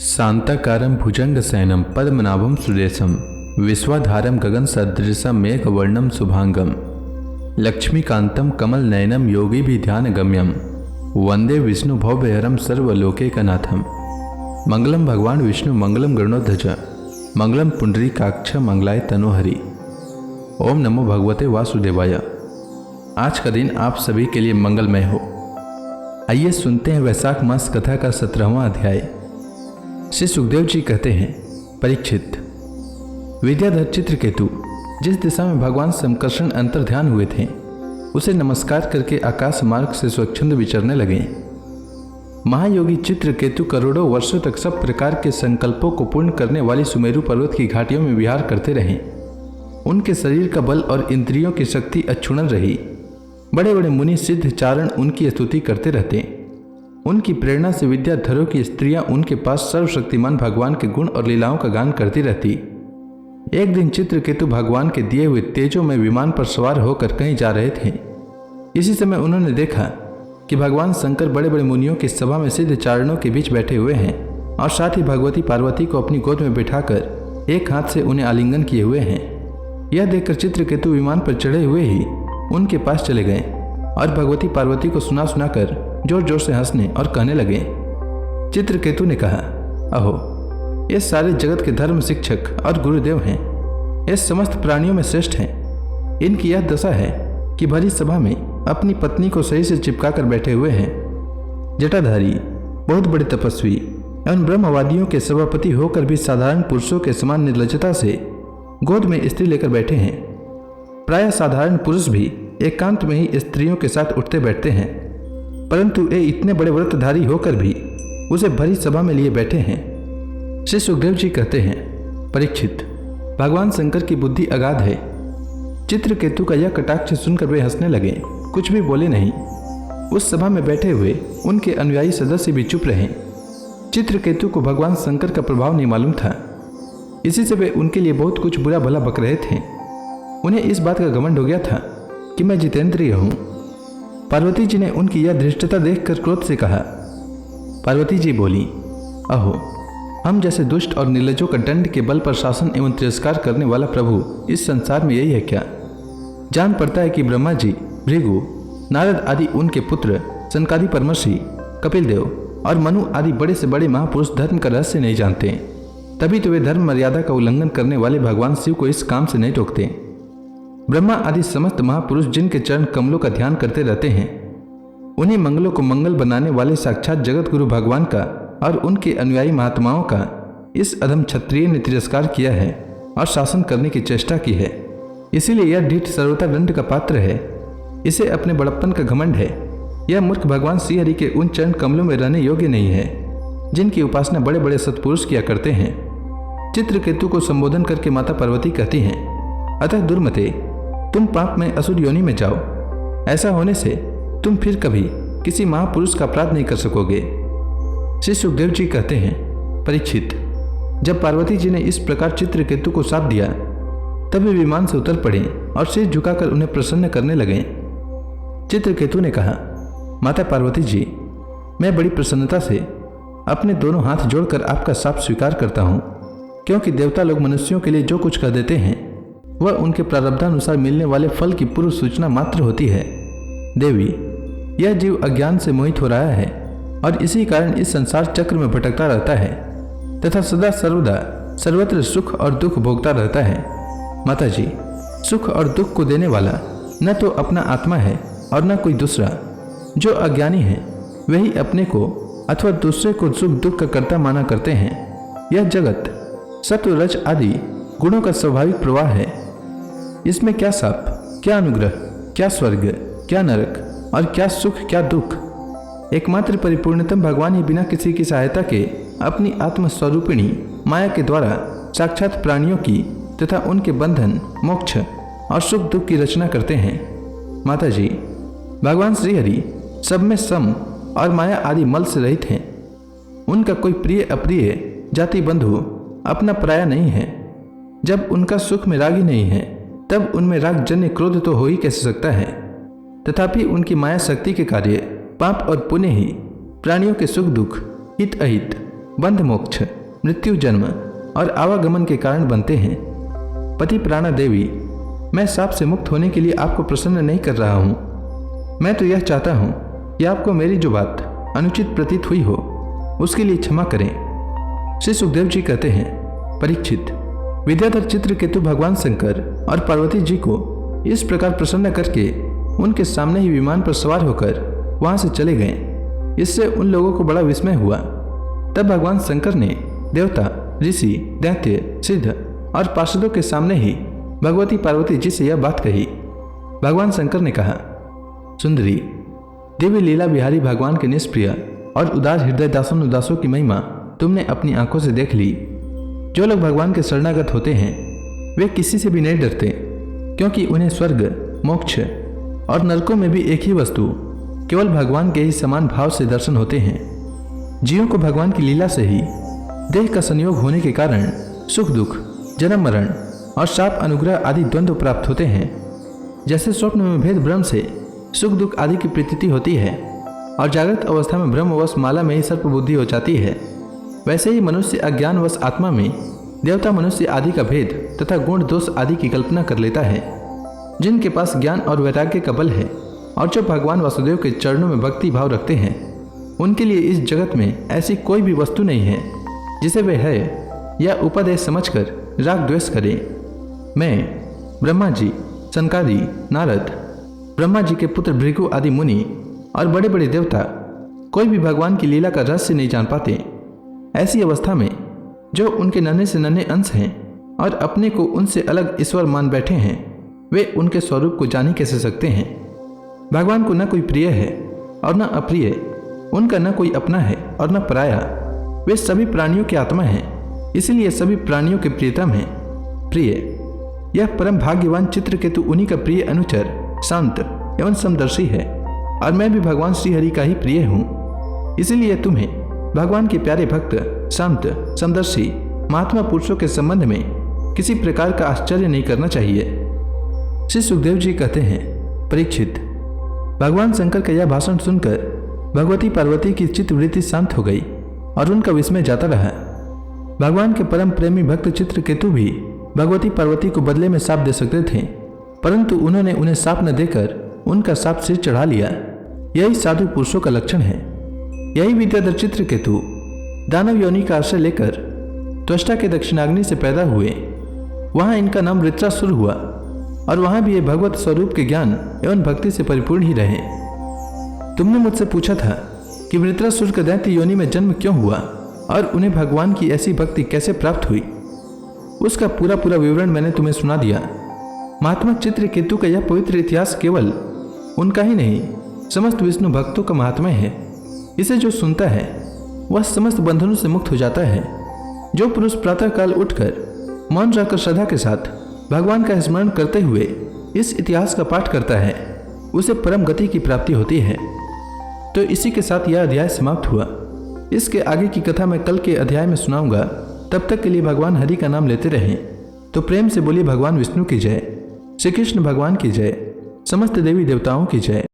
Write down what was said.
शांताकारं भुजंगशयनं पद्मनाभं सुरेशं विश्वाधारं गगनसदृशं मेघवर्णं शुभांगं लक्ष्मीकान्तं कमलनयनं योगिभिध्यानगम्यं वंदे विष्णु भवभयहरं सर्वलोकैकनाथं। मंगलम भगवान विष्णु मंगलम गरुणध्वज मंगलम पुंडरीकाक्ष मंगलाय तनोहरि। ओम नमो भगवते वासुदेवाय। आज का दिन आप सभी के लिए मंगलमय हो। आइए सुनते हैं वैशाख मास कथा का 17वां अध्याय। श्री सुखदेव जी कहते हैं, परीक्षित, विद्याधर चित्रकेतु जिस दिशा में भगवान शंकरषण अंतर्ध्यान हुए थे उसे नमस्कार करके आकाश मार्ग से स्वच्छंद विचरने लगे। महायोगी चित्रकेतु करोड़ों वर्षों तक सब प्रकार के संकल्पों को पूर्ण करने वाली सुमेरु पर्वत की घाटियों में विहार करते रहे। उनके शरीर का बल और इंद्रियों की शक्ति अक्षुण्ण रही। बड़े बड़े मुनि सिद्ध चारण उनकी स्तुति करते रहते। उनकी प्रेरणा से विद्याधरों की स्त्रियां उनके पास सर्वशक्तिमान भगवान के गुण और लीलाओं का गान करती रहती। एक दिन चित्रकेतु भगवान के दिए हुए तेजों में विमान पर सवार होकर कहीं जा रहे थे। इसी समय उन्होंने देखा कि भगवान शंकर बड़े बड़े मुनियों की सभा में सिद्ध चारणों के बीच बैठे हुए हैं और साथ ही भगवती पार्वती को अपनी गोद में बिठाकर एक हाथ से उन्हें आलिंगन किए हुए हैं। यह देखकर चित्रकेतु विमान पर चढ़े हुए ही उनके पास चले गए और भगवती पार्वती को सुना सुनाकर जोर जोर से हंसने और कहने लगे। चित्रकेतु ने कहा, अहो, ये सारे जगत के धर्म शिक्षक और गुरुदेव हैं। ये समस्त प्राणियों में श्रेष्ठ हैं। इनकी यह दशा है कि भरी सभा में अपनी पत्नी को सही से चिपका कर बैठे हुए हैं। जटाधारी, बहुत बड़े तपस्वी एवं ब्रह्मवादियों के सभापति होकर भी साधारण पुरुषों के समान निर्लजता से गोद में स्त्री लेकर बैठे हैं। प्रायः साधारण पुरुष भी एकांत में ही स्त्रियों के साथ उठते बैठते हैं, परंतु ये इतने बड़े व्रतधारी होकर भी उसे भरी सभा में लिए बैठे हैं। श्री सुखदेव जी कहते हैं, परीक्षित, भगवान शंकर की बुद्धि अगाध है। चित्रकेतु का यह कटाक्ष सुनकर वे हंसने लगे, कुछ भी बोले नहीं। उस सभा में बैठे हुए उनके अनुयायी सदस्य भी चुप रहे। चित्रकेतु को भगवान शंकर का प्रभाव नहीं मालूम था, इसी से वे उनके लिए बहुत कुछ बुरा भला बक रहे थे। उन्हें इस बात का घमंड हो गया था कि मैं जितेंद्रिय हूँ। पार्वती जी ने उनकी यह धृष्टता देखकर क्रोध से कहा। पार्वती जी बोली, अहो, हम जैसे दुष्ट और निर्लजों का दंड के बल पर शासन एवं तिरस्कार करने वाला प्रभु इस संसार में यही है क्या? जान पड़ता है कि ब्रह्मा जी, भृगु, नारद आदि उनके पुत्र, सनकादि परमर्षि, कपिल देव और मनु आदि बड़े से बड़े महापुरुष धर्म का रहस्य नहीं जानते। तभी तो वे धर्म मर्यादा का उल्लंघन करने वाले भगवान शिव को इस काम से नहीं रोकते। ब्रह्मा आदि समस्त महापुरुष जिनके चरण कमलों का ध्यान करते रहते हैं, उन्हीं मंगलों को मंगल बनाने वाले साक्षात जगत गुरु भगवान का और उनके अनुयायी महात्माओं का इस अधम क्षत्रिय ने तिरस्कार किया है और शासन करने की चेष्टा की है। इसीलिए यह ढीठ सर्वथा दंड का पात्र है। इसे अपने बड़प्पन का घमंड है। यह मूर्ख भगवान श्री हरि के उन चरण कमलों में रहने योग्य नहीं है जिनकी उपासना बड़े बड़े सत्पुरुष किया करते हैं। चित्रकेतु को संबोधन करके माता पार्वती कहती हैं, अतः दुर्मते, तुम पाप में असुर योनि में जाओ। ऐसा होने से तुम फिर कभी किसी महापुरुष का अपराध नहीं कर सकोगे। श्री सुखदेव जी कहते हैं, परीक्षित, जब पार्वती जी ने इस प्रकार चित्रकेतु को शाप दिया तब वे विमान से उतर पड़े और सिर झुकाकर उन्हें प्रसन्न करने लगे। चित्रकेतु ने कहा, माता पार्वती जी, मैं बड़ी प्रसन्नता से अपने दोनों हाथ जोड़कर आपका शाप स्वीकार करता हूँ, क्योंकि देवता लोग मनुष्यों के लिए जो कुछ कह देते हैं वह उनके प्रारब्धानुसार मिलने वाले फल की पूर्व सूचना मात्र होती है। देवी, यह जीव अज्ञान से मोहित हो रहा है और इसी कारण इस संसार चक्र में भटकता रहता है तथा सदा सर्वदा सर्वत्र सुख और दुख भोगता रहता है। माता जी, सुख और दुख को देने वाला न तो अपना आत्मा है और न कोई दूसरा। जो अज्ञानी है वही अपने को अथवा दूसरे को सुख दुख का कर्ता माना करते हैं। यह जगत सत्व रज आदि गुणों का स्वाभाविक प्रवाह है। इसमें क्या शाप, क्या अनुग्रह, क्या स्वर्ग, क्या नरक और क्या सुख, क्या दुख। एकमात्र परिपूर्णतम भगवान ही बिना किसी की सहायता के अपनी आत्मस्वरूपिणी माया के द्वारा साक्षात प्राणियों की तथा उनके बंधन, मोक्ष और सुख दुख की रचना करते हैं। माता जी, भगवान श्री हरि सब में सम और माया आदि मल से रहित हैं। उनका कोई प्रिय अप्रिय, जाति बंधु, अपना पराया नहीं है। जब उनका सुख में राग ही नहीं है तब उनमें राग जन्य क्रोध तो हो ही कैसे सकता है। तथापि उनकी माया शक्ति के कार्य पाप और पुण्य ही प्राणियों के सुख दुख, हित अहित बंध मोक्ष, मृत्यु, जन्म और आवागमन के कारण बनते हैं। पति प्राणा देवी, मैं शाप से मुक्त होने के लिए आपको प्रसन्न नहीं कर रहा हूँ। मैं तो यह चाहता हूँ कि आपको मेरी जो बात अनुचित प्रतीत हुई हो उसके लिए क्षमा करें। श्री सुखदेव जी कहते हैं, परीक्षित, विद्याधर चित्रकेतु भगवान शंकर और पार्वती जी को इस प्रकार प्रसन्न करके उनके सामने ही विमान पर सवार होकर वहां से चले गए। इससे उन लोगों को बड़ा विस्मय हुआ। तब भगवान शंकर ने देवता, ऋषि, दैत्य, सिद्ध और पार्षदों के सामने ही भगवती पार्वती जी से यह बात कही। भगवान शंकर ने कहा, सुंदरी, दिव्य लीला बिहारी भगवान के निष्प्रिय और उदार हृदय दासन उदासों की महिमा तुमने अपनी आंखों से देख ली। जो लोग भगवान के शरणागत होते हैं वे किसी से भी नहीं डरते, क्योंकि उन्हें स्वर्ग, मोक्ष और नरकों में भी एक ही वस्तु केवल भगवान के ही समान भाव से दर्शन होते हैं। जीवों को भगवान की लीला से ही देह का संयोग होने के कारण सुख दुख, जन्म मरण और शाप अनुग्रह आदि द्वंद्व प्राप्त होते हैं। जैसे स्वप्न में भेद भ्रम से सुख दुख आदि की प्रतीति होती है और जागृत अवस्था में ब्रह्मवश माला में ही सर्प बुद्धि हो जाती है, वैसे ही मनुष्य अज्ञानवश आत्मा में देवता मनुष्य आदि का भेद तथा गुण दोष आदि की कल्पना कर लेता है। जिनके पास ज्ञान और वैराग्य का बल है और जो भगवान वासुदेव के चरणों में भक्ति भाव रखते हैं, उनके लिए इस जगत में ऐसी कोई भी वस्तु नहीं है जिसे वे है या उपादेय समझकर राग द्वेष करें। मैं, ब्रह्मा जी, सनकादि, नारद, ब्रह्मा जी के पुत्र भृगु आदि मुनि और बड़े बड़े देवता कोई भी भगवान की लीला का रहस्य नहीं जान पाते। ऐसी अवस्था में जो उनके नन्हे से नन्हे अंश हैं और अपने को उनसे अलग ईश्वर मान बैठे हैं, वे उनके स्वरूप को जान ही कैसे सकते हैं। भगवान को न कोई प्रिय है और न अप्रिय, उनका न कोई अपना है और न पराया। वे सभी प्राणियों की आत्मा हैं, इसलिए सभी प्राणियों के प्रियतम हैं। प्रिय, यह परम भाग्यवान चित्रकेतु उन्हीं का प्रिय अनुचर, शांत एवं समदर्शी है और मैं भी भगवान श्रीहरि का ही प्रिय हूँ। इसलिए तुम्हें भगवान के प्यारे भक्त, शांत, समदर्शी महात्मा पुरुषों के संबंध में किसी प्रकार का आश्चर्य नहीं करना चाहिए। श्री सुखदेव जी कहते हैं, परीक्षित, भगवान शंकर का यह भाषण सुनकर भगवती पार्वती की चित्तवृत्ति शांत हो गई और उनका विस्मय जाता रहा। भगवान के परम प्रेमी भक्त चित्रकेतु भी भगवती पार्वती को बदले में शाप दे सकते थे, परंतु उन्होंने उन्हें शाप न देकर उनका शाप सिर चढ़ा लिया। यही साधु पुरुषों का लक्षण है। यही विद्याधर चित्रकेतु दानव योनि का आश्रय लेकर त्वष्टा के दक्षिणाग्नि से पैदा हुए। वहां इनका नाम वृत्रासुर हुआ और वहां भी ये भगवत स्वरूप के ज्ञान एवं भक्ति से परिपूर्ण ही रहे। तुमने मुझसे पूछा था कि वृत्रासुर का दैत्य योनि में जन्म क्यों हुआ और उन्हें भगवान की ऐसी भक्ति कैसे प्राप्त हुई। उसका पूरा विवरण मैंने तुम्हें सुना दिया। महात्मा चित्रकेतु का यह पवित्र इतिहास केवल उनका ही नहीं, समस्त विष्णु भक्तों का महात्म्य है। इसे जो सुनता है वह समस्त बंधनों से मुक्त हो जाता है। जो पुरुष प्रातःकाल उठकर मौन रहकर श्रद्धा के साथ भगवान का स्मरण करते हुए इस इतिहास का पाठ करता है, उसे परम गति की प्राप्ति होती है। तो इसी के साथ यह अध्याय समाप्त हुआ। इसके आगे की कथा मैं कल के अध्याय में सुनाऊंगा। तब तक के लिए भगवान हरि का नाम लेते रहें। तो प्रेम से बोलिए भगवान विष्णु की जय, श्री कृष्ण भगवान की जय, समस्त देवी देवताओं की जय।